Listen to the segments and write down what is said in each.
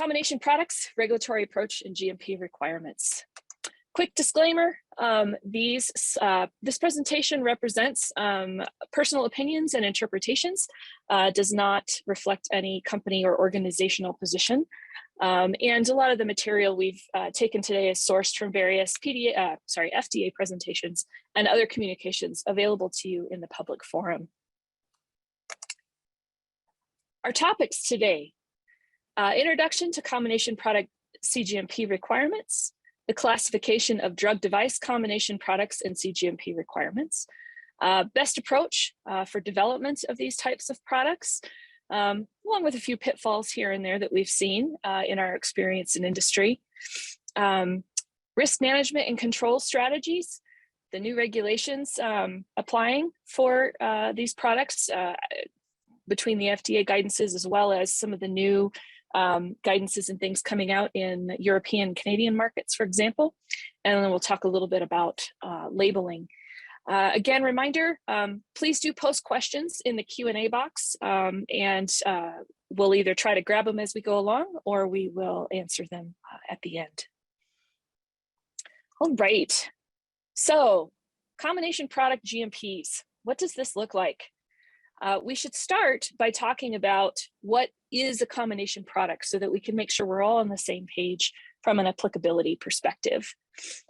Combination products, regulatory approach, and GMP requirements. Quick disclaimer, this presentation represents personal opinions and interpretations, does not reflect any company or organizational position. And a lot of the material we've taken today is sourced from various FDA presentations and other communications available to you in the public forum. Our topics today: introduction to combination product CGMP requirements, the classification of drug device combination products and CGMP requirements, best approach for development of these types of products, along with a few pitfalls here and there that we've seen in our experience in industry, risk management and control strategies, the new regulations applying for these products between the FDA guidances, as well as some of the new guidances and things coming out in European and Canadian markets, for example. And then we'll talk a little bit about labeling. Again, reminder, please do post questions in the Q&A box, and we'll either try to grab them as we go along, or we will answer them at the end. All right, so combination product GMPs, what does this look like? We should start by talking about what is a combination product so that we can make sure we're all on the same page from an applicability perspective.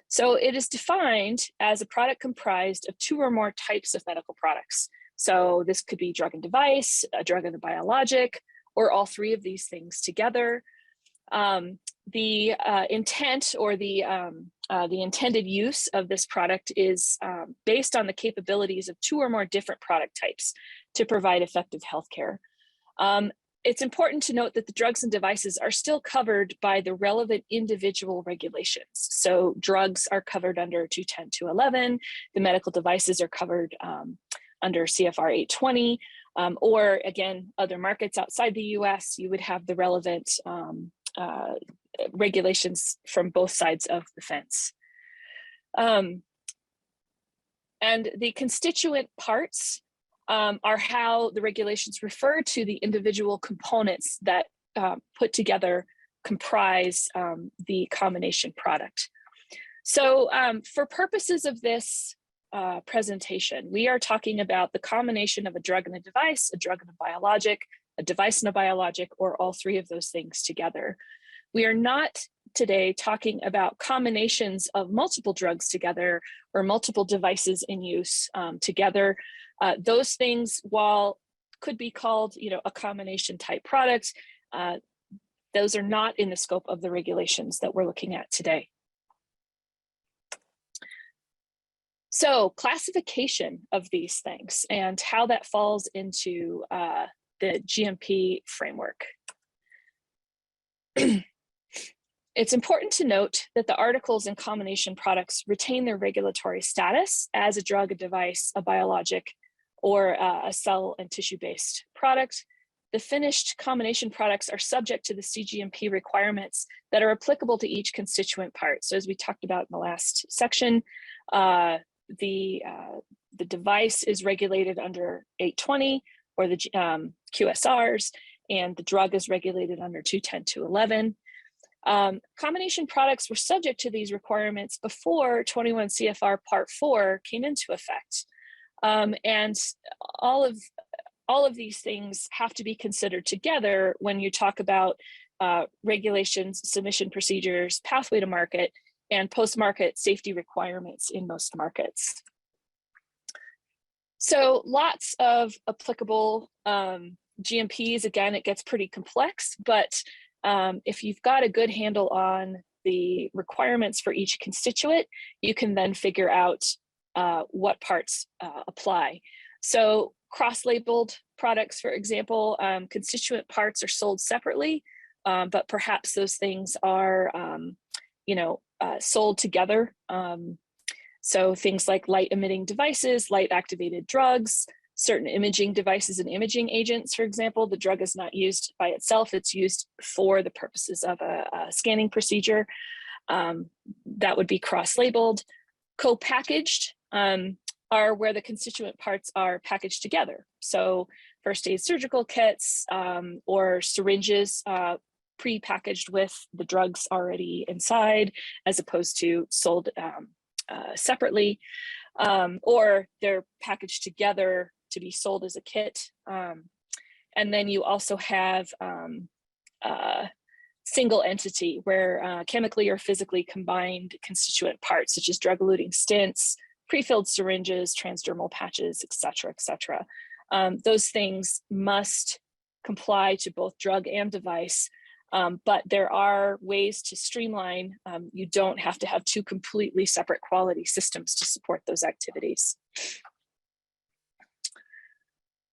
So it is defined as a product comprised of two or more types of medical products. So this could be drug and device, a drug and a biologic, or all three of these things together. The intent or the intended use of this product is based on the capabilities of two or more different product types to provide effective healthcare. It's important to note that the drugs and devices are still covered by the relevant individual regulations. So drugs are covered under 210-211, the medical devices are covered under CFR 820, or again, other markets outside the US, you would have the relevant regulations from both sides of the fence. And the constituent parts are how the regulations refer to the individual components that put together comprise the combination product. So for purposes of this presentation, we are talking about the combination of a drug and a device, a drug and a biologic, a device and a biologic, or all three of those things together. We are not today talking about combinations of multiple drugs together or multiple devices in use together. Those things, while could be called, a combination type product, those are not in the scope of the regulations that we're looking at today. So classification of these things and how that falls into the GMP framework. It's important to note that the articles in combination products retain their regulatory status as a drug, a device, a biologic, or a cell and tissue-based product. The finished combination products are subject to the CGMP requirements that are applicable to each constituent part. So as we talked about in the last section, the device is regulated under 820 or the QSRs, and the drug is regulated under 210-211. Combination products were subject to these requirements before 21 CFR Part 4 came into effect. And all of these things have to be considered together when you talk about regulations, submission procedures, pathway to market, and post-market safety requirements in most markets. So lots of applicable GMPs. Again, it gets pretty complex, but if you've got a good handle on the requirements for each constituent, you can then figure out what parts apply. So cross-labeled products, for example, constituent parts are sold separately, but perhaps those things are, sold together. So things like light-emitting devices, light-activated drugs, certain imaging devices and imaging agents, for example. The drug is not used by itself, it's used for the purposes of a scanning procedure. That would be cross-labeled. Co-packaged are where the constituent parts are packaged together. So first aid surgical kits or syringes pre-packaged with the drugs already inside, as opposed to sold separately, or they're packaged together to be sold as a kit. And then you also have single entity, where chemically or physically combined constituent parts, such as drug-eluting stents, pre-filled syringes, transdermal patches, et cetera, those things must comply to both drug and device, but there are ways to streamline. You don't have to have two completely separate quality systems to support those activities.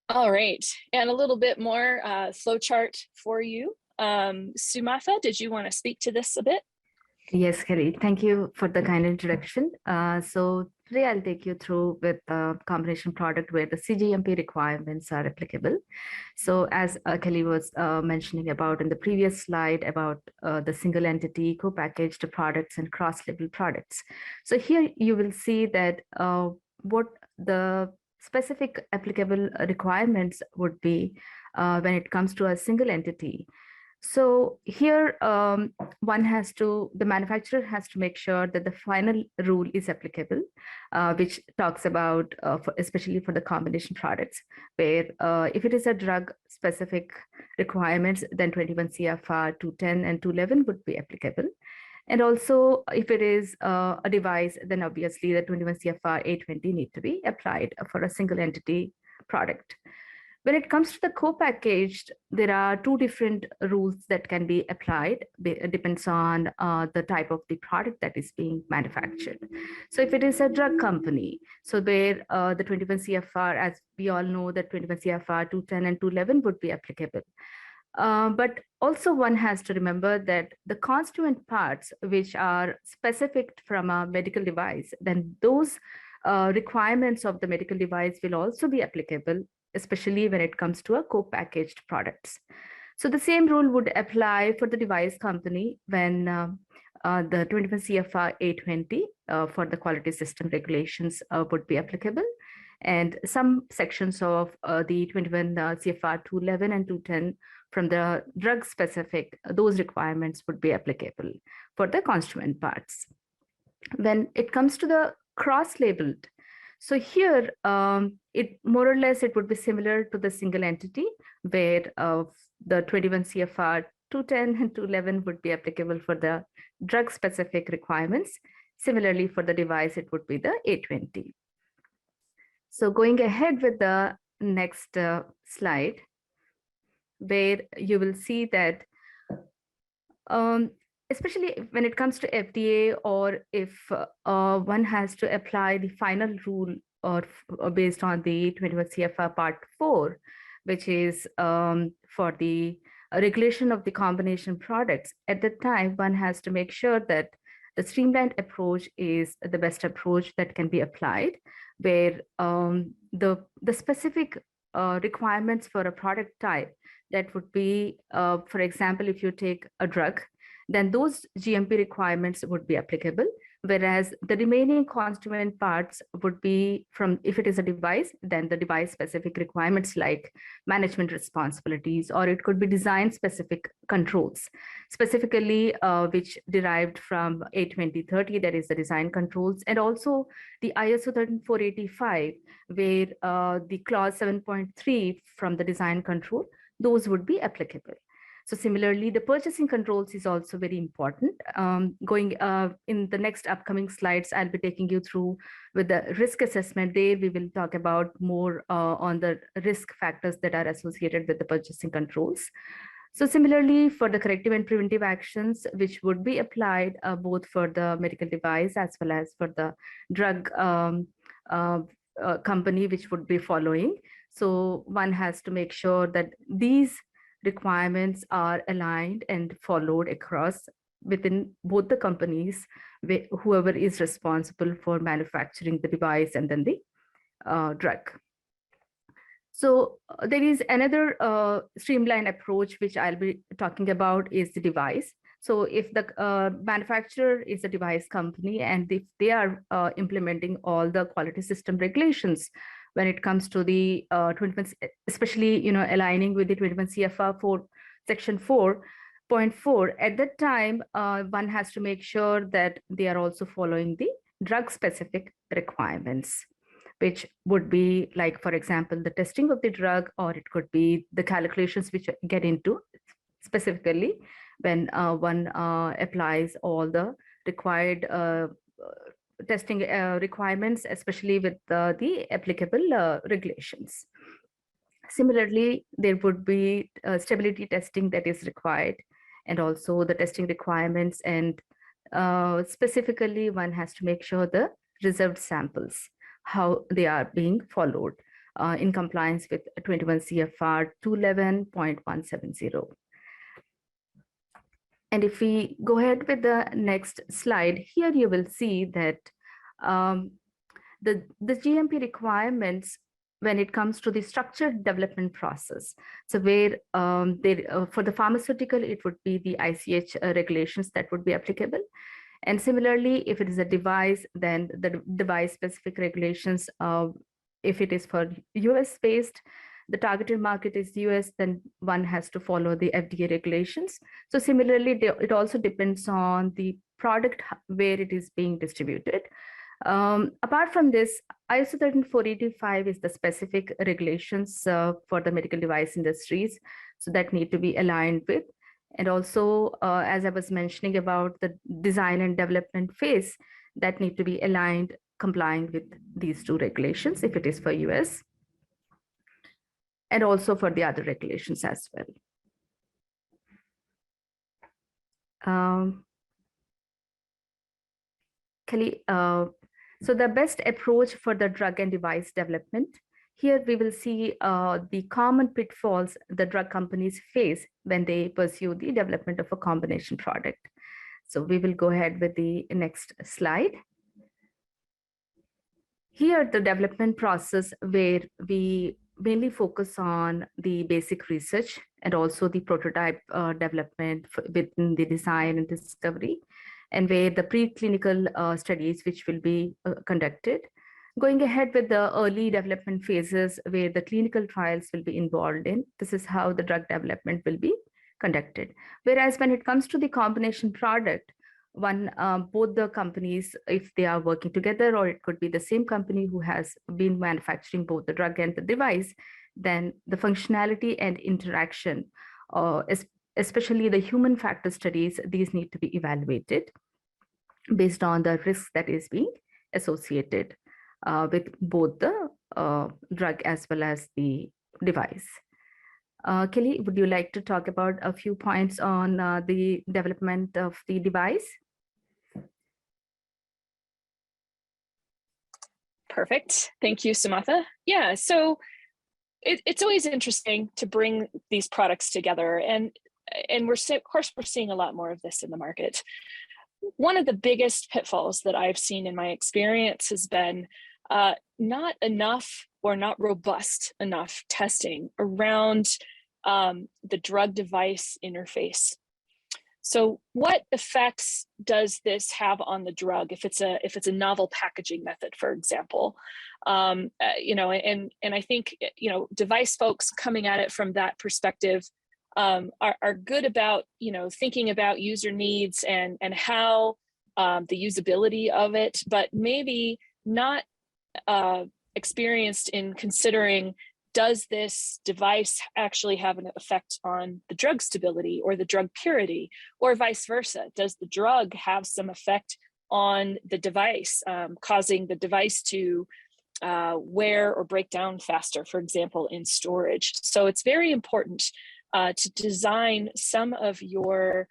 All right, and a little bit more flowchart for you. Sumatha, did you want to speak to this a bit? Yes, Kelly, thank you for the kind introduction. So today I'll take you through with a combination product where the CGMP requirements are applicable. So as Kelly was mentioning about in the previous slide about the single entity, co-packaged products and cross-label products. So here you will see that what the specific applicable requirements would be when it comes to a single entity. So here the manufacturer has to make sure that the final rule is applicable, which talks about, especially for the combination products, where if it is a drug specific requirements, then 21 CFR 210 and 211 would be applicable. And also if it is a device, then obviously the 21 CFR 820 need to be applied for a single entity product. When it comes to the co-packaged, there are two different rules that can be applied. It depends on the type of the product that is being manufactured. So if it is a drug company, so where the 21 CFR, as we all know, that 21 CFR 210 and 211 would be applicable. But also one has to remember that the constituent parts which are specific from a medical device, then those requirements of the medical device will also be applicable, especially when it comes to a co-packaged products. So the same rule would apply for the device company when the 21 CFR 820 for the quality system regulations would be applicable. And some sections of the 21 CFR 211 and 210 from the drug specific, those requirements would be applicable for the constituent parts. When it comes to the cross-labeled, so here, it more or less, it would be similar to the single entity where the 21 CFR 210 and 211 would be applicable for the drug specific requirements. Similarly, for the device, it would be the 820. So going ahead with the next slide, where you will see that especially when it comes to FDA, or if one has to apply the final rule or based on the 21 CFR Part 4, which is for the regulation of the combination products, at the time one has to make sure that the streamlined approach is the best approach that can be applied, where the specific requirements for a product type that would be, for example, if you take a drug, then those GMP requirements would be applicable, whereas the remaining constituent parts would be from, if it is a device, then the device specific requirements like management responsibilities, or it could be design specific controls, specifically which derived from 82030, that is the design controls, and also the ISO 13485, where the clause 7.3 from the design control, those would be applicable. So similarly, the purchasing controls is also very important. Going in the next upcoming slides, I'll be taking you through with the risk assessment. There we will talk about more on the risk factors that are associated with the purchasing controls. So similarly, for the corrective and preventive actions, which would be applied both for the medical device as well as for the drug company, which would be following. So one has to make sure that these requirements are aligned and followed across within both the companies, whoever is responsible for manufacturing the device and then the drug. So there is another streamlined approach which I'll be talking about is the device. So if the manufacturer is a device company and if they are implementing all the quality system regulations when it comes to the 21, especially aligning with the 21 CFR 4 section 4, point 4, at that time, one has to make sure that they are also following the drug-specific requirements, which would be like, for example, the testing of the drug, or it could be the calculations which get into specifically when one applies all the required testing requirements, especially with the applicable regulations. Similarly, there would be stability testing that is required, and also the testing requirements, and specifically one has to make sure the reserved samples, how they are being followed in compliance with 21 CFR 211.170. And if we go ahead with the next slide, here you will see that the GMP requirements when it comes to the structured development process. So where for the pharmaceutical, it would be the ICH regulations that would be applicable. And similarly, if it is a device, then the device specific regulations, if it is for US based, the targeted market is US, then one has to follow the FDA regulations. So similarly, it also depends on the product where it is being distributed. Apart from this, ISO 13485 is the specific regulations for the medical device industries, so that need to be aligned with. And also, as I was mentioning about the design and development phase, that need to be aligned, complying with these two regulations if it is for US, and also for the other regulations as well. Kelly, so the best approach for the drug and device development. Here we will see the common pitfalls the drug companies face when they pursue the development of a combination product. So we will go ahead with the next slide. Here, the development process where we mainly focus on the basic research and also the prototype development within the design and discovery, and where the preclinical studies which will be conducted. Going ahead with the early development phases where the clinical trials will be involved in. This is how the drug development will be conducted. Whereas when it comes to the combination product, both the companies, if they are working together, or it could be the same company who has been manufacturing both the drug and the device, then the functionality and interaction, especially the human factor studies, these need to be evaluated based on the risk that is being associated with both the drug as well as the device. Kelly, would you like to talk about a few points on the development of the device? Perfect. Thank you, Samatha. Yeah, so it's always interesting to bring these products together, and of course we're seeing a lot more of this in the market. One of the biggest pitfalls that I've seen in my experience has been not enough or not robust enough testing around the drug device interface. So what effects does this have on the drug if it's a novel packaging method, for example? You know, and I think, you know, device folks coming at it from that perspective are good about, you know, thinking about user needs and how the usability of it, but maybe not experienced in considering, does this device actually have an effect on the drug stability or the drug purity, or vice versa? Does the drug have some effect on the device, causing the device to wear or break down faster, for example, in storage? So it's very important to design some of your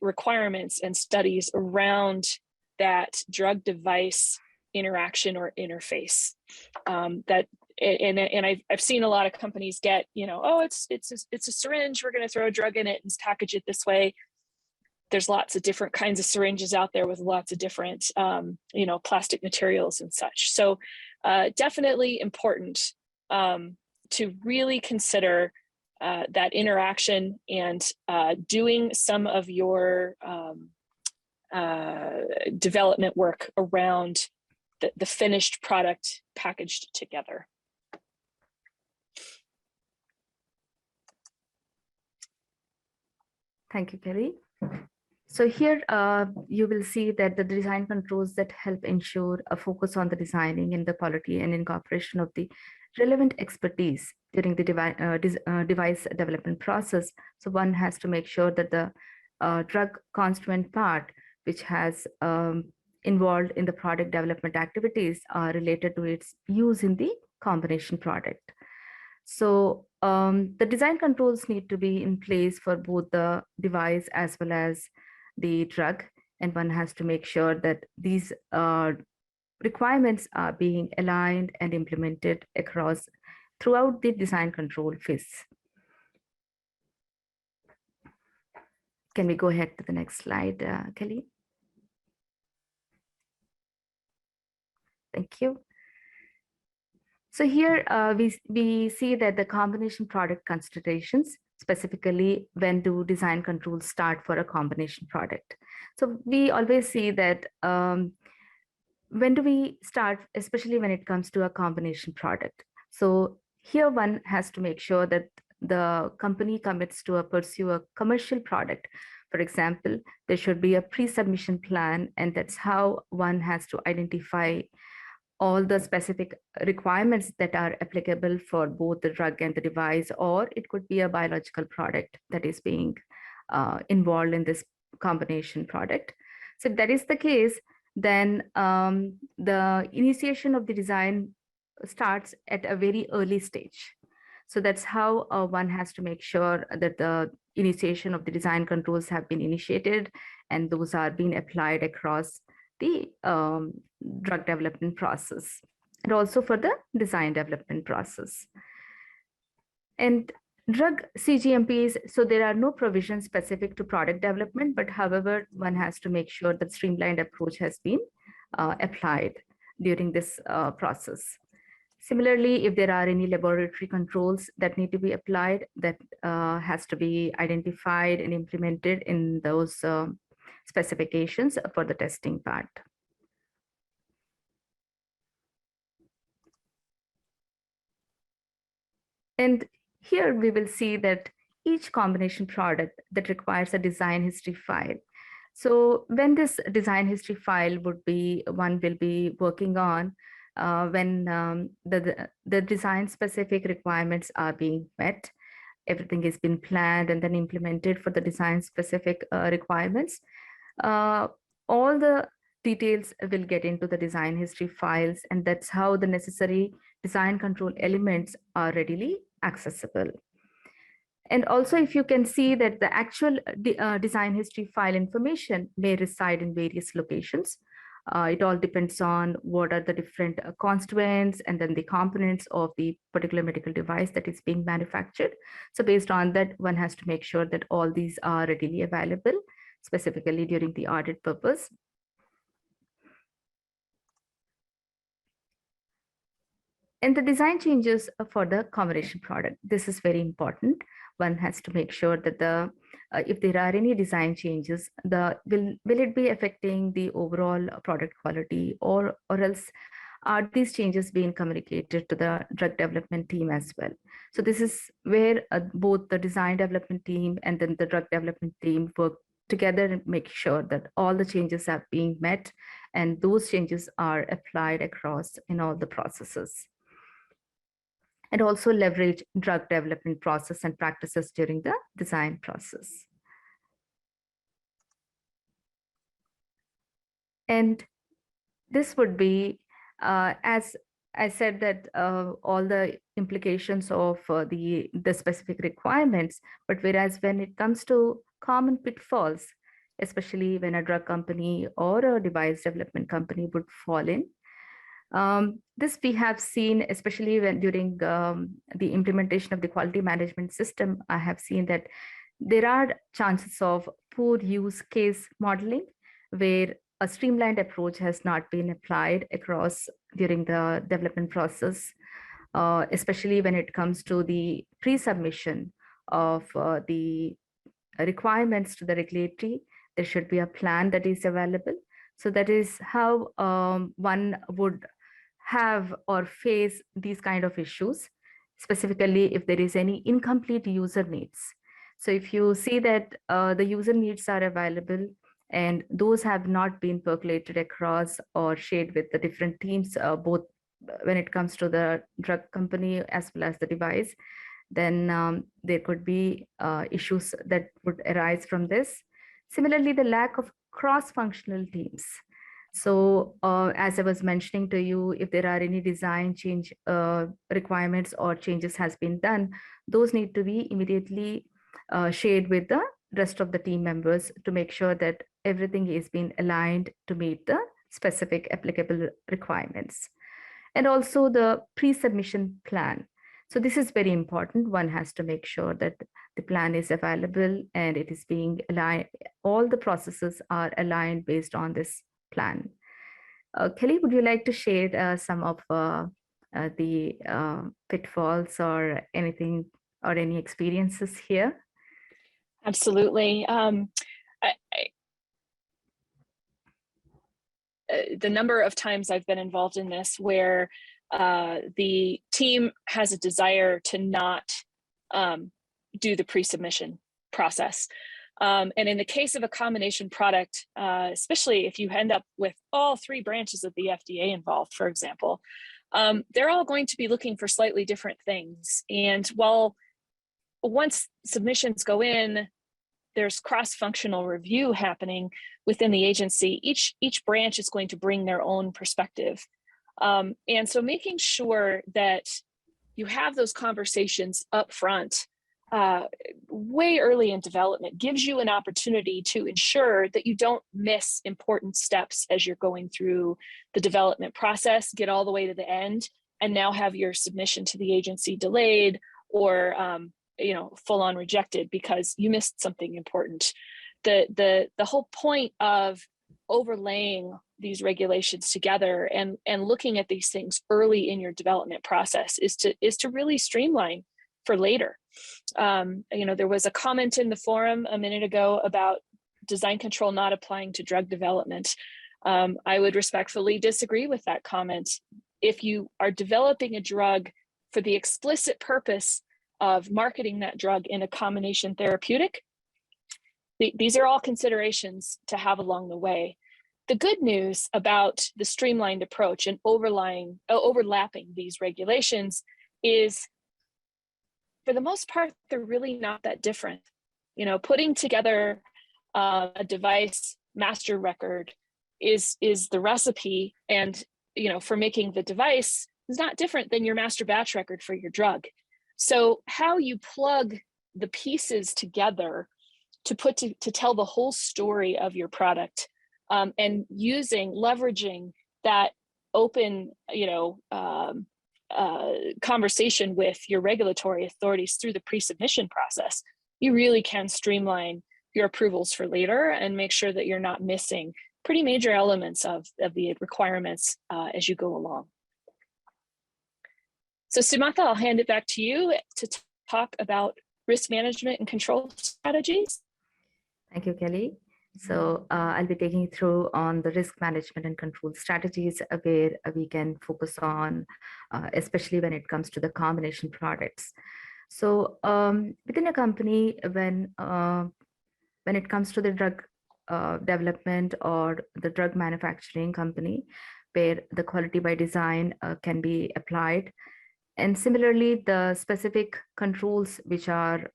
requirements and studies around that drug device interaction or interface. I've seen a lot of companies get, you know, oh, it's a syringe, we're going to throw a drug in it and package it this way. There's lots of different kinds of syringes out there with lots of different, you know, plastic materials and such. So definitely important to really consider that interaction and doing some of your development work around the finished product packaged together. Thank you, Kelly. So here you will see that the design controls that help ensure a focus on the designing and the quality and incorporation of the relevant expertise during the device development process. So one has to make sure that the drug constituent part, which has involved in the product development activities, are related to its use in the combination product. So the design controls need to be in place for both the device as well as the drug, and one has to make sure that these requirements are being aligned and implemented across throughout the design control phase. Can we go ahead to the next slide, Kelly? Thank you. So here we see that the combination product considerations, specifically when do design controls start for a combination product. So we always see that when do we start, especially when it comes to a combination product. So here one has to make sure that the company commits to pursue a commercial product. For example, there should be a pre-submission plan, and that's how one has to identify all the specific requirements that are applicable for both the drug and the device, or it could be a biological product that is being involved in this combination product. So if that is the case, then the initiation of the design starts at a very early stage. So that's how one has to make sure that the initiation of the design controls have been initiated and those are being applied across the drug development process and also for the design development process. And drug CGMPs, so there are no provisions specific to product development, but however, one has to make sure that streamlined approach has been applied during this process. Similarly, if there are any laboratory controls that need to be applied, that has to be identified and implemented in those specifications for the testing part. And here we will see that each combination product that requires a design history file. So when this design history file would be, one will be working on when the design specific requirements are being met, everything has been planned and then implemented for the design specific requirements. All the details will get into the design history files, and that's how the necessary design control elements are readily accessible. And also, if you can see that the actual design history file information may reside in various locations. It all depends on what are the different constituents and then the components of the particular medical device that is being manufactured. So based on that, one has to make sure that all these are readily available, specifically during the audit purpose. And the design changes for the combination product. This is very important. One has to make sure that the if there are any design changes, will it be affecting the overall product quality, or else are these changes being communicated to the drug development team as well? So this is where both the design development team and then the drug development team work together and make sure that all the changes are being met and those changes are applied across in all the processes. And also leverage drug development process and practices during the design process. And this would be, as I said, that all the implications of the specific requirements, but whereas when it comes to common pitfalls, especially when a drug company or a device development company would fall in, this we have seen, especially when during the implementation of the quality management system, I have seen that there are chances of poor use case modeling where a streamlined approach has not been applied across during the development process, especially when it comes to the pre-submission of the requirements to the regulatory. There should be a plan that is available. So that is how one would have or face these kind of issues, specifically if there is any incomplete user needs. So if you see that the user needs are available and those have not been percolated across or shared with the different teams, both when it comes to the drug company as well as the device, then there could be issues that would arise from this. Similarly, the lack of cross-functional teams. So as I was mentioning to you, if there are any design change requirements or changes has been done, those need to be immediately shared with the rest of the team members to make sure that everything is being aligned to meet the specific applicable requirements. And also the pre-submission plan. So this is very important. One has to make sure that the plan is available and it is being aligned. All the processes are aligned based on this plan. Kelly, would you like to share some of the pitfalls or anything or any experiences here? Absolutely. The number of times I've been involved in this where the team has a desire to not do the pre-submission process. And in the case of a combination product, especially if you end up with all three branches of the FDA involved, for example, they're all going to be looking for slightly different things. And while once submissions go in, there's cross-functional review happening within the agency. Each branch is going to bring their own perspective. And so making sure that you have those conversations up front way early in development gives you an opportunity to ensure that you don't miss important steps as you're going through the development process, get all the way to the end, and now have your submission to the agency delayed or full on rejected because you missed something important. The whole point of overlaying these regulations together and looking at these things early in your development process is to really streamline for later. There was a comment in the forum a minute ago about design control not applying to drug development. I would respectfully disagree with that comment. If you are developing a drug for the explicit purpose of marketing that drug in a combination therapeutic, these are all considerations to have along the way. The good news about the streamlined approach and overlapping these regulations is, for the most part, they're really not that different. Putting together a device master record is the recipe, and for making the device is not different than your master batch record for your drug. So how you plug the pieces together to tell the whole story of your product, and leveraging that open, conversation with your regulatory authorities through the pre-submission process, you really can streamline your approvals for later and make sure that you're not missing pretty major elements of the requirements as you go along. So Sumantha, I'll hand it back to you to talk about risk management and control strategies. Thank you, Kelly. So I'll be taking you through on the risk management and control strategies where we can focus on, especially when it comes to the combination products. So within a company, when it comes to the drug development or the drug manufacturing company, where the quality by design can be applied. And similarly, the specific controls which are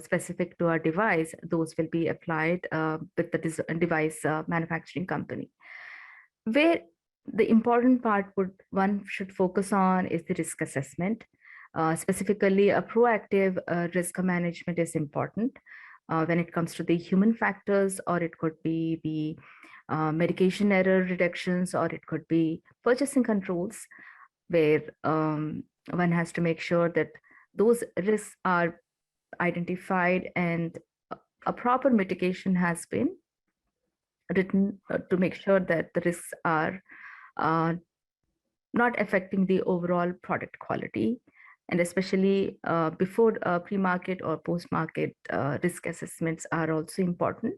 specific to our device, those will be applied with the device manufacturing company. Where the important part one should focus on is the risk assessment. Specifically, a proactive risk management is important when it comes to the human factors, or it could be the medication error reductions, or it could be purchasing controls, where one has to make sure that those risks are identified and a proper mitigation has been written to make sure that the risks are not affecting the overall product quality. And especially before pre-market or post-market risk assessments are also important.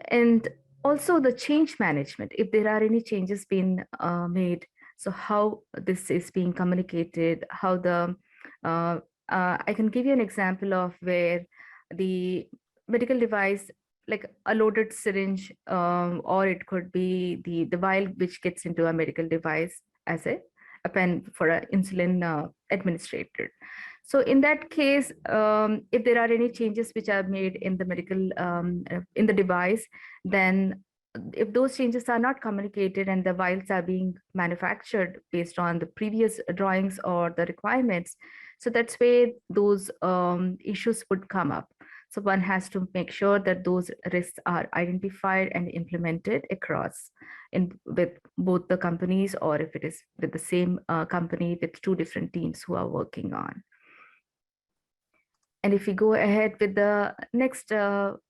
And also the change management, if there are any changes being made, so how this is being communicated, how the I can give you an example of where the medical device, like a loaded syringe, or it could be the vial which gets into a medical device as a pen for an insulin administrator. So in that case, if there are any changes which are made in the medical in the device, then if those changes are not communicated and the vials are being manufactured based on the previous drawings or the requirements, so that's where those issues would come up. So one has to make sure that those risks are identified and implemented across with both the companies, or if it is with the same company with two different teams who are working on. And if we go ahead with the next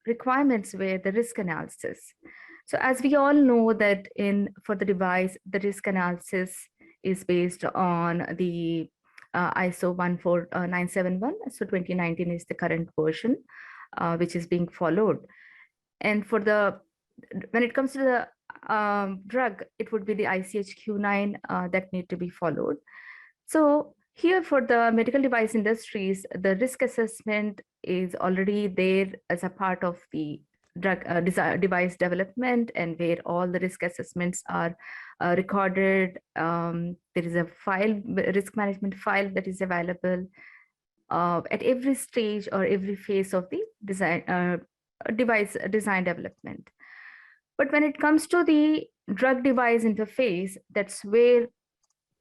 requirements, where the risk analysis. So as we all know that for the device, the risk analysis is based on the ISO 14971. So 2019 is the current version, which is being followed. And when it comes to the drug, it would be the ICH-Q9 that need to be followed. So here for the medical device industries, the risk assessment is already there as a part of the drug device development, and where all the risk assessments are recorded. There is a risk management file that is available at every stage or every phase of the device design development. But when it comes to the drug device interface, that's where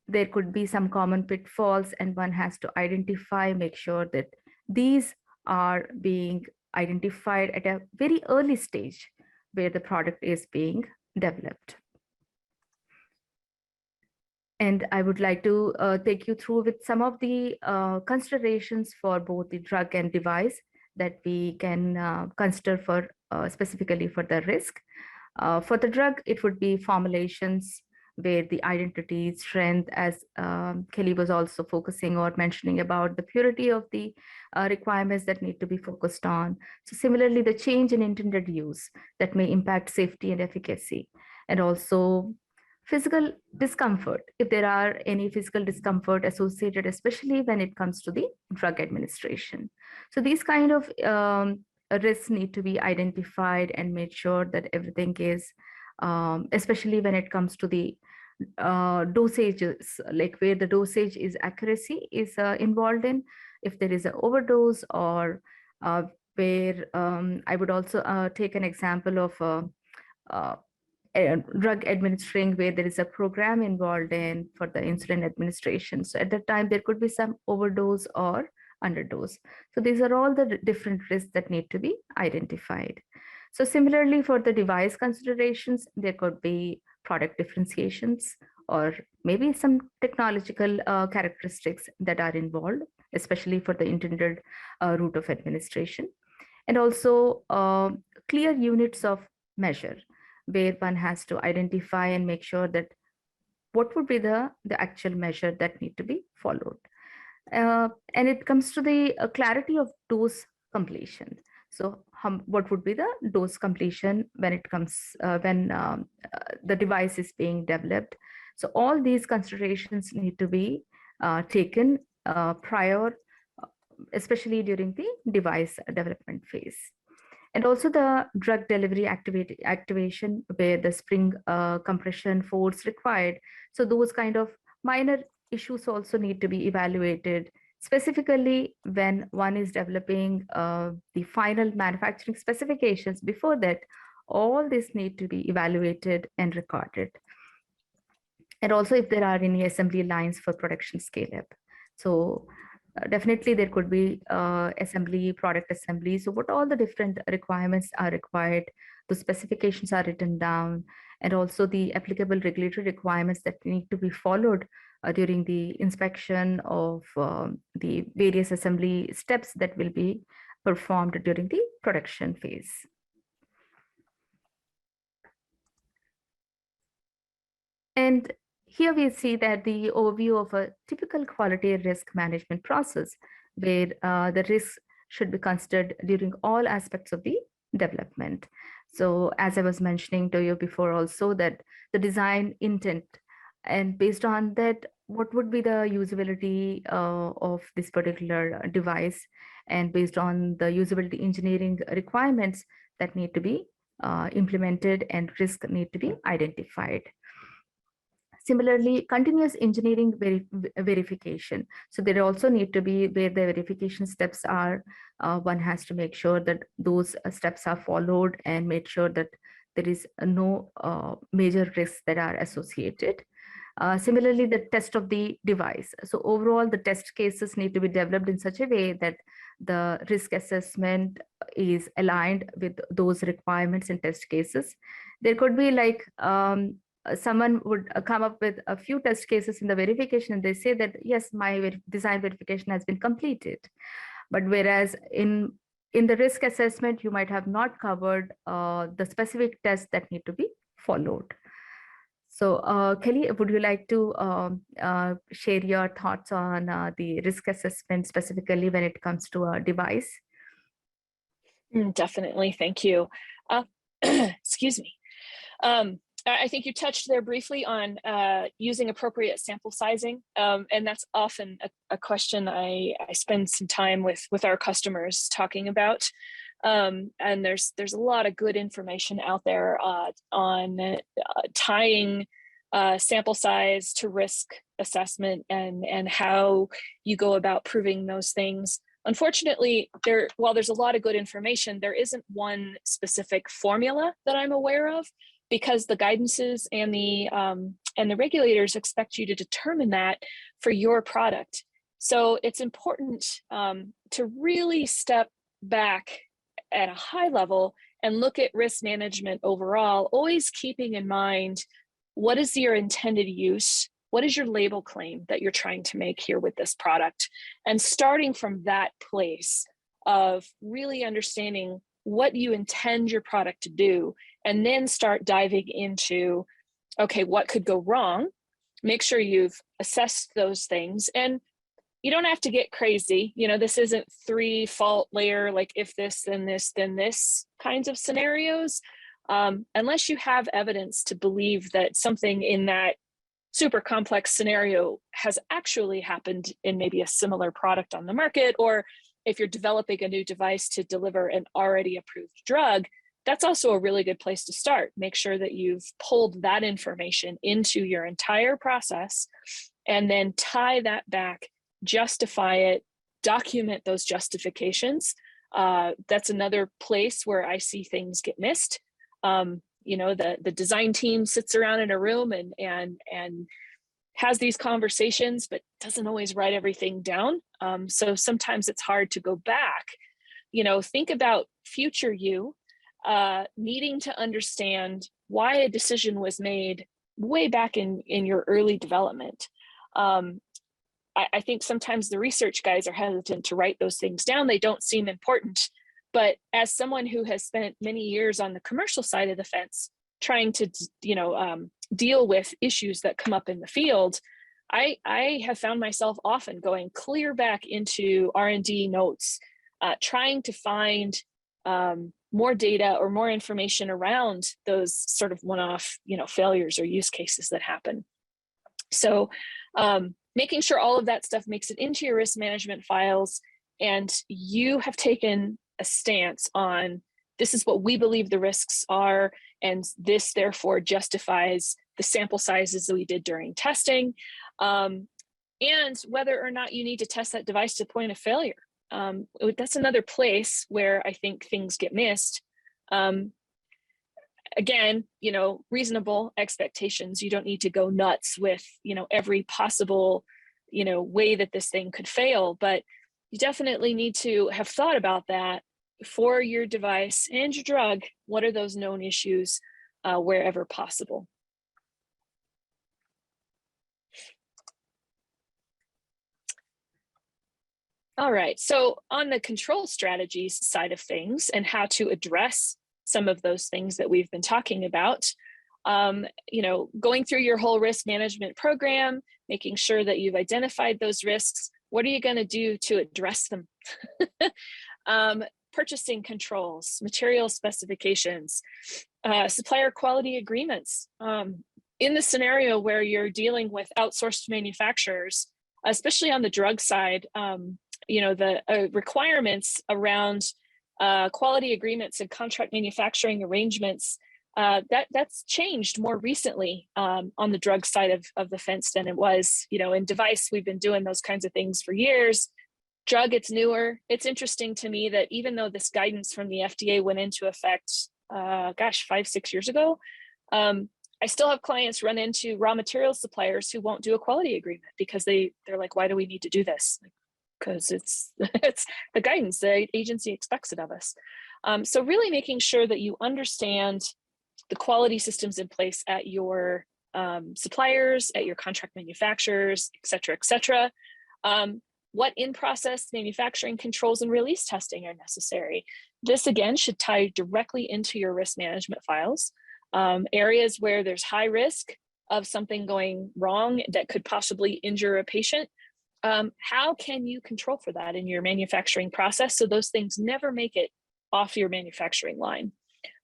there could be some common pitfalls, and one has to make sure that these are being identified at a very early stage where the product is being developed. And I would like to take you through with some of the considerations for both the drug and device that we can consider for specifically for the risk. For the drug, it would be formulations, where the identity, strength, as Kelly was also focusing or mentioning about the purity of the requirements that need to be focused on. So similarly, the change in intended use that may impact safety and efficacy, and also physical discomfort, if there are any physical discomfort associated, especially when it comes to the drug administration. So these kind of risks need to be identified and made sure that everything is, especially when it comes to the dosages, like where the dosage is accuracy is involved in, if there is an overdose, or where I would also take an example of drug administering where there is a program involved in for the insulin administration. So at that time, there could be some overdose or underdose. So these are all the different risks that need to be identified. So similarly, for the device considerations, there could be product differentiations, or maybe some technological characteristics that are involved, especially for the intended route of administration. And also clear units of measure, where one has to identify and make sure that what would be the actual measure that need to be followed. And it comes to the clarity of dose completion. So what would be the dose completion when it comes when the device is being developed. So all these considerations need to be taken prior, especially during the device development phase. And also the drug delivery activation, where the spring compression force required. So those kind of minor issues also need to be evaluated, specifically when one is developing the final manufacturing specifications. Before that, all this need to be evaluated and recorded. And also if there are any assembly lines for production scale-up. So definitely there could be product assembly. So what all the different requirements are required, the specifications are written down, and also the applicable regulatory requirements that need to be followed during the inspection of the various assembly steps that will be performed during the production phase. And here we see that the overview of a typical quality risk management process, where the risks should be considered during all aspects of the development. So as I was mentioning to you before also, that the design intent, and based on that, what would be the usability of this particular device, and based on the usability engineering requirements that need to be implemented and risk need to be identified. Similarly, continuous engineering verification. So there also need to be where the verification steps are. One has to make sure that those steps are followed and make sure that there is no major risks that are associated. Similarly, the test of the device. So overall, the test cases need to be developed in such a way that the risk assessment is aligned with those requirements and test cases. There could be like someone would come up with a few test cases in the verification, and they say that, yes, my design verification has been completed. But whereas in the risk assessment, you might have not covered the specific tests that need to be followed. So Kelly, would you like to share your thoughts on the risk assessment specifically when it comes to a device? Definitely, thank you. Excuse me. I think you touched there briefly on using appropriate sample sizing, and that's often a question I spend some time with our customers talking about. And there's a lot of good information out there on tying sample size to risk assessment and how you go about proving those things. Unfortunately, while there's a lot of good information, there isn't one specific formula that I'm aware of, because the guidances and the regulators expect you to determine that for your product. So it's important to really step back at a high level and look at risk management overall, always keeping in mind, what is your intended use? What is your label claim that you're trying to make here with this product? And starting from that place of really understanding what you intend your product to do, and then start diving into, okay, what could go wrong? Make sure you've assessed those things. And you don't have to get crazy. You know, this isn't 3 fault layer, like if this, then this, then this kinds of scenarios. Unless you have evidence to believe that something in that super complex scenario has actually happened in maybe a similar product on the market, or if you're developing a new device to deliver an already approved drug, that's also a really good place to start. Make sure that you've pulled that information into your entire process, and then tie that back, justify it, document those justifications. That's another place where I see things get missed. You know, the design team sits around in a room and has these conversations, but doesn't always write everything down. So sometimes it's hard to go back. You know, think about future you needing to understand why a decision was made way back in your early development. I think sometimes the research guys are hesitant to write those things down. They don't seem important. But as someone who has spent many years on the commercial side of the fence, trying to, you know, deal with issues that come up in the field, I have found myself often going clear back into R&D notes, trying to find more data or more information around those sort of one-off, you know, failures or use cases that happen. So making sure all of that stuff makes it into your risk management files, and you have taken a stance on, this is what we believe the risks are, and this therefore justifies the sample sizes that we did during testing, and whether or not you need to test that device to the point of failure. That's another place where I think things get missed. Again, you know, reasonable expectations. You don't need to go nuts with, you know, every possible, you know, way that this thing could fail, but you definitely need to have thought about that for your device and your drug. What are those known issues wherever possible? All right, so on the control strategies side of things and how to address some of those things that we've been talking about, you know, going through your whole risk management program, making sure that you've identified those risks. What are you going to do to address them? Purchasing controls, material specifications, supplier quality agreements. in the scenario where you're dealing with outsourced manufacturers, especially on the drug side, the requirements around quality agreements and contract manufacturing arrangements, that's changed more recently on the drug side of the fence than it was, in device. We've been doing those kinds of things for years. Drug, it's newer. It's interesting to me that even though this guidance from the FDA went into effect, 5-6 years ago, I still have clients run into raw materials suppliers who won't do a quality agreement because they're like, why do we need to do this? Because it's the guidance, the agency expects it of us. So really making sure that you understand the quality systems in place at your suppliers, at your contract manufacturers, et cetera, what in-process manufacturing controls and release testing are necessary. This again should tie directly into your risk management files. Areas where there's high risk of something going wrong that could possibly injure a patient, how can you control for that in your manufacturing process so those things never make it off your manufacturing line?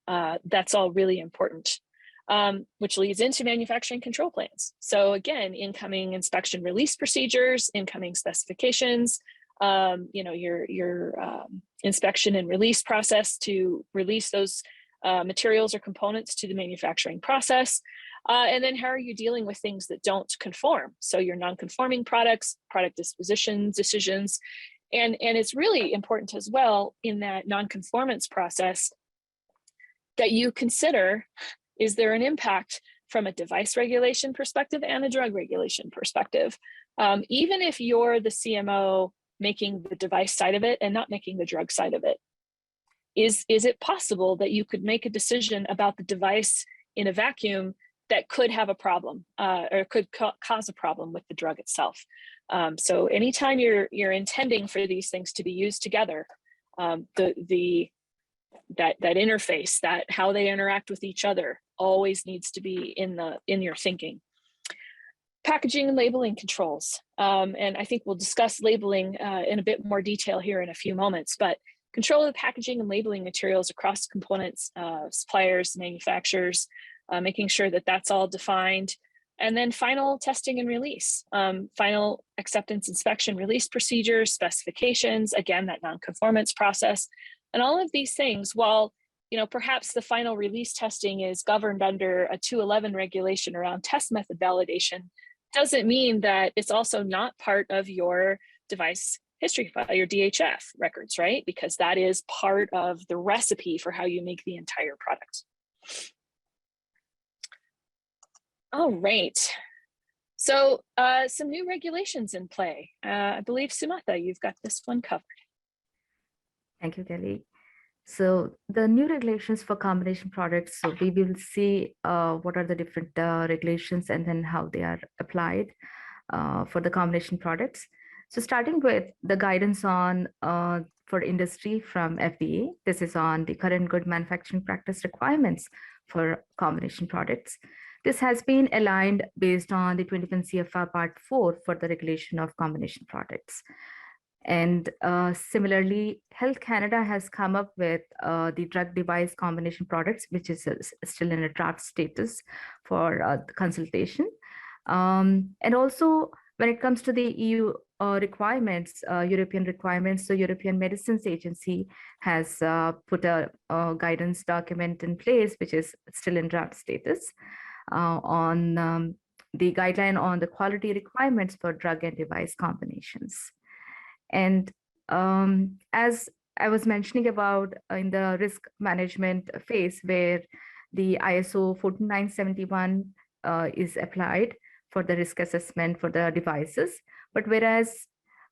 That's all really important, which leads into manufacturing control plans. So again, incoming inspection release procedures, incoming specifications, your inspection and release process to release those materials or components to the manufacturing process. And then how are you dealing with things that don't conform? So your non-conforming products, product disposition decisions. And it's really important as well in that non-conformance process that you consider, is there an impact from a device regulation perspective and a drug regulation perspective? Even if you're the CMO making the device side of it and not making the drug side of it, is it possible that you could make a decision about the device in a vacuum that could have a problem or could cause a problem with the drug itself? So anytime you're intending for these things to be used together, that interface, that how they interact with each other always needs to be in your thinking. Packaging and labeling controls. And I think we'll discuss labeling in a bit more detail here in a few moments, but control of the packaging and labeling materials across components, suppliers, manufacturers, making sure that that's all defined. And then final testing and release, final acceptance, inspection, release procedures, specifications, again, that non-conformance process. And all of these things, while perhaps the final release testing is governed under a 211 regulation around test method validation, doesn't mean that it's also not part of your device history file, your DHF records, right? Because that is part of the recipe for how you make the entire product. All right. So some new regulations in play. I believe, Sumatha, you've got this one covered. Thank you, Kelly. So the new regulations for combination products, so we will see what are the different regulations and then how they are applied for the combination products. So starting with the guidance on for industry from FDA, this is on the current good manufacturing practice requirements for combination products. This has been aligned based on the 21 CFR Part 4 for the regulation of combination products. And similarly, Health Canada has come up with the drug device combination products, which is still in a draft status for consultation. And also, when it comes to the EU requirements, European requirements, so European Medicines Agency has put a guidance document in place, which is still in draft status on the guideline on the quality requirements for drug and device combinations. And as I was mentioning about in the risk management phase where the ISO 14971 is applied for the risk assessment for the devices, but whereas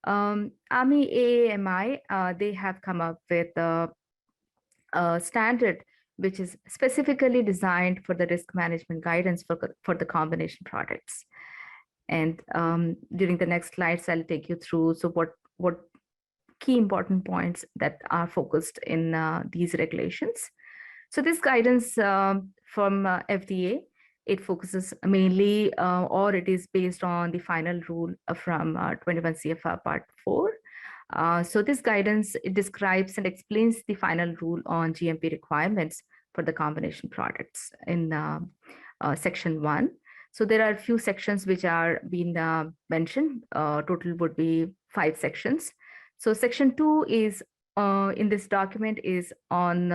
AMI AAMI, they have come up with a standard which is specifically designed for the risk management guidance for the combination products. And during the next slides, I'll take you through so what key important points that are focused in these regulations. So this guidance from FDA, it focuses mainly or it is based on the final rule from 21 CFR Part 4. So this guidance, it describes and explains the final rule on GMP requirements for the combination products in Section 1. So there are a few sections which are being mentioned. Total would be 5 sections. So section 2 is in this document is on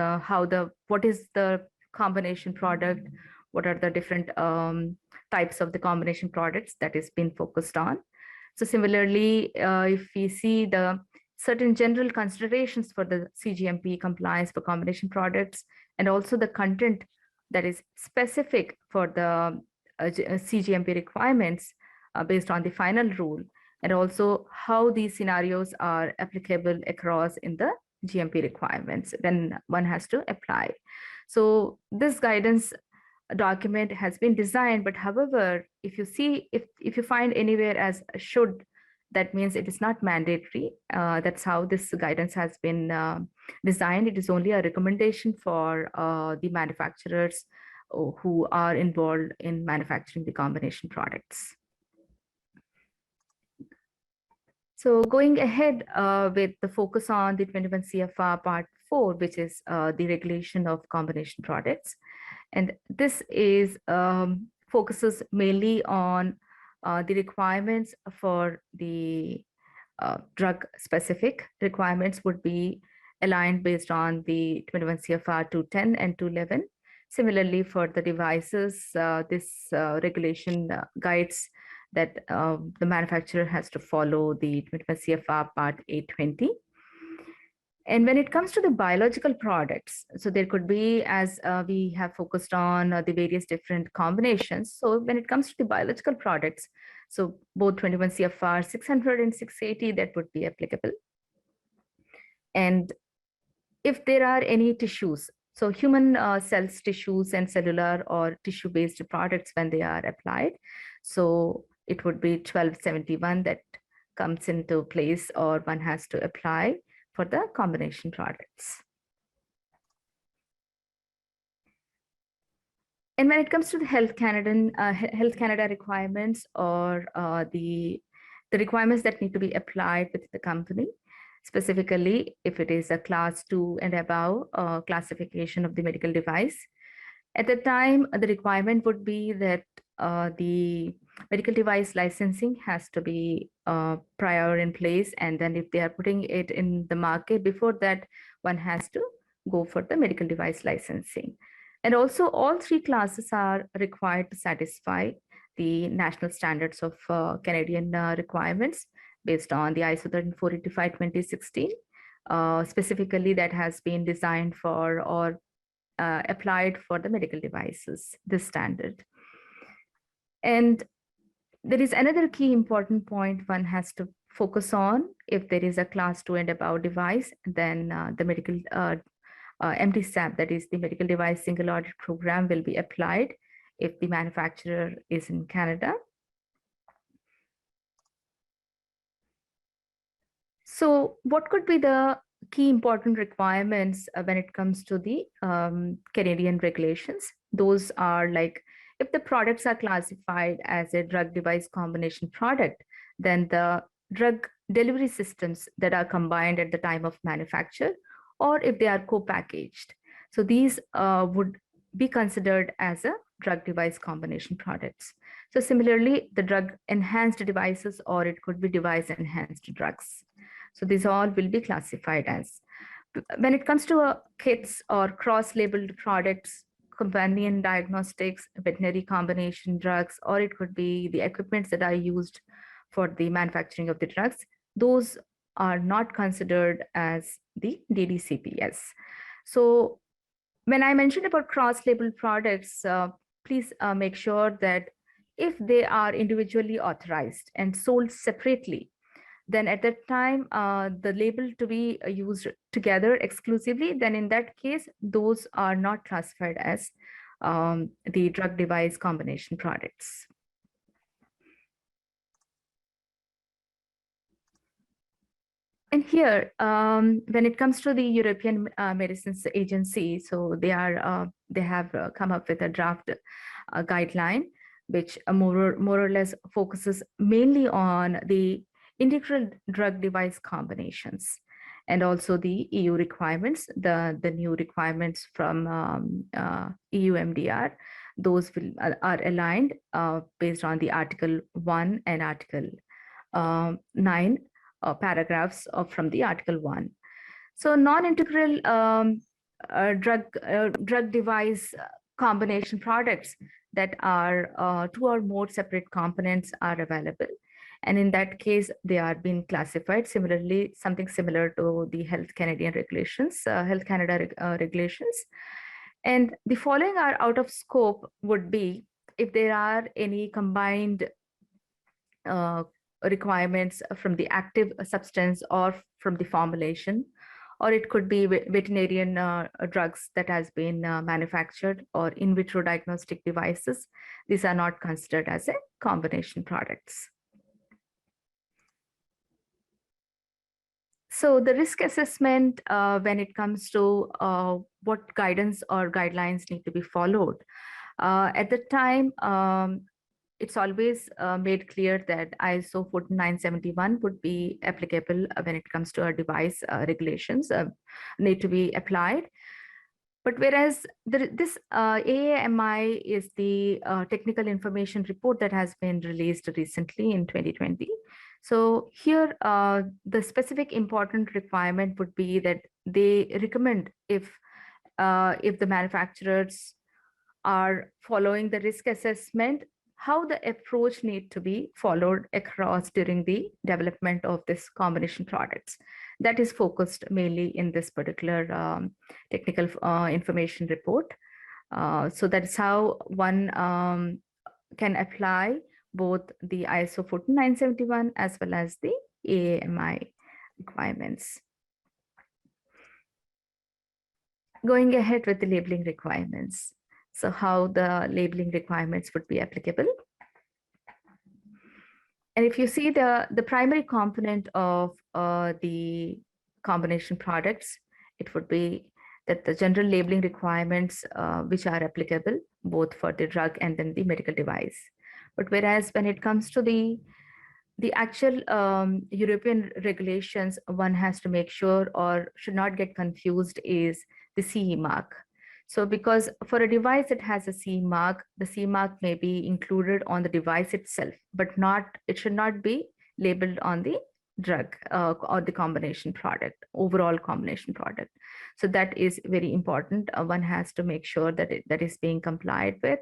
what is the combination product, what are the different types of the combination products that is being focused on. So similarly, if we see the certain general considerations for the CGMP compliance for combination products, and also the content that is specific for the CGMP requirements based on the final rule, and also how these scenarios are applicable across in the GMP requirements when one has to apply. So this guidance document has been designed, but however, if you find anywhere as should, that means it is not mandatory. That's how this guidance has been designed. It is only a recommendation for the manufacturers who are involved in manufacturing the combination products. So going ahead with the focus on the 21 CFR Part 4, which is the regulation of combination products. And this is focuses mainly on the requirements for the drug specific requirements would be aligned based on the 21 CFR 210 and 211. Similarly, for the devices, this regulation guides that the manufacturer has to follow the 21 CFR Part 820. And when it comes to the biological products, so there could be, as we have focused on the various different combinations. So when it comes to the biological products, so both 21 CFR 600 and 680, that would be applicable. And if there are any tissues, so human cells, tissues, and cellular or tissue-based products when they are applied, so it would be 1271 that comes into place, or one has to apply for the combination products. And when it comes to the Health Canada requirements, or the requirements that need to be applied with the company, specifically if it is a class 2 and above classification of the medical device, at the time the requirement would be that the medical device licensing has to be prior in place, and then if they are putting it in the market, before that one has to go for the medical device licensing. And also all 3 classes are required to satisfy the national standards of Canadian requirements based on the ISO 13485-2016, specifically that has been designed for or applied for the medical devices, this standard. And there is another key important point one has to focus on. If there is a class 2 and above device, then the medical MDSAP, that is the medical device single audit program, will be applied if the manufacturer is in Canada. So what could be the key important requirements when it comes to the Canadian regulations? Those are like, if the products are classified as a drug device combination product, then the drug delivery systems that are combined at the time of manufacture, or if they are co-packaged. So these would be considered as a drug device combination products. So similarly, the drug enhanced devices, or it could be device enhanced drugs. So these all will be classified as. When it comes to kits or cross-labeled products, companion diagnostics, veterinary combination drugs, or it could be the equipments that are used for the manufacturing of the drugs, those are not considered as the DDCPS. So when I mentioned about cross-labeled products, please make sure that if they are individually authorized and sold separately, then at that time, the label to be used together exclusively, then in that case, those are not classified as the drug device combination products. And here, when it comes to the European Medicines Agency, so they have come up with a draft guideline, which more or less focuses mainly on the integral drug device combinations. and also the EU requirements, the new requirements from EU MDR. Those are aligned based on the Article 1 and Article 9 paragraphs from the Article 1. So non-integral drug device combination products that are two or more separate components are available. And in that case, they are being classified similarly, something similar to the Health Canadian regulations, Health Canada regulations. And the following are out of scope would be if there are any combined requirements from the active substance or from the formulation, or it could be veterinarian drugs that has been manufactured, or in vitro diagnostic devices. These are not considered as a combination products. So the risk assessment, when it comes to what guidance or guidelines need to be followed, at the time, it's always made clear that ISO 14971 would be applicable when it comes to our device regulations need to be applied. But whereas this AAMI is the technical information report that has been released recently in 2020. So here, the specific important requirement would be that they recommend if the manufacturers are following the risk assessment, how the approach need to be followed across during the development of this combination products. That is focused mainly in this particular technical information report. So that's how one can apply both the ISO 14971 as well as the AAMI requirements. Going ahead with the labeling requirements. So how the labeling requirements would be applicable. And if you see the primary component of the combination products, it would be that the general labeling requirements which are applicable both for the drug and then the medical device. But whereas when it comes to the actual European regulations, one has to make sure or should not get confused is the CE mark. So because for a device that has a CE mark, the CE mark may be included on the device itself, but it should not be labeled on the drug or the combination product, overall combination product. So that is very important. One has to make sure that that is being complied with.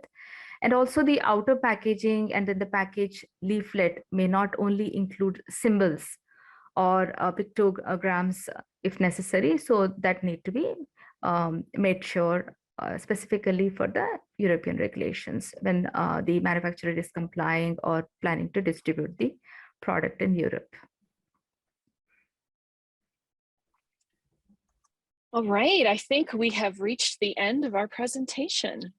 And also the outer packaging and then the package leaflet may not only include symbols or pictograms if necessary. So that need to be made sure specifically for the European regulations when the manufacturer is complying or planning to distribute the product in Europe. All right, I think we have reached the end of our presentation.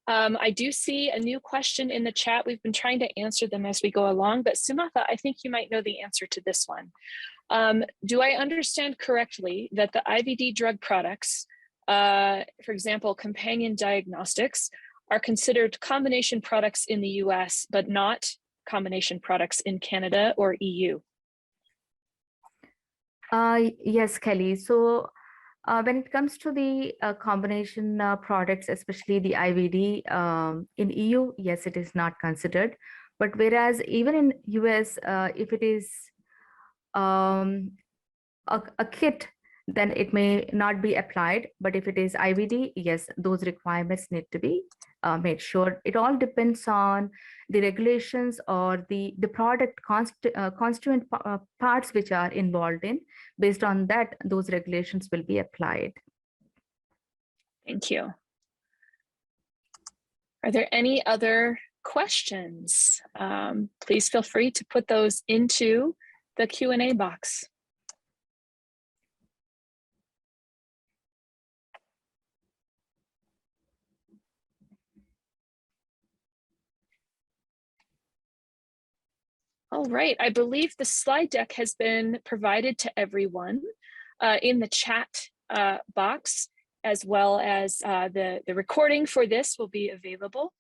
I do see a new question in the chat. We've been trying to answer them as we go along, but Sumatha, I think you might know the answer to this one. Do I understand correctly that the IVD drug products, for example, companion diagnostics, are considered combination products in the US, but not combination products in Canada or EU? Yes, Kelly. So when it comes to the combination products, especially the IVD in EU, yes, it is not considered. But whereas even in US, if it is a kit, then it may not be applied. But if it is IVD, yes, those requirements need to be made sure. It all depends on the regulations or the product constituent parts which are involved in. Based on that, those regulations will be applied. Thank you. Are there any other questions? Please feel free to put those into the Q&A box. All right, I believe the slide deck has been provided to everyone in the chat box, as well as the recording for this will be available.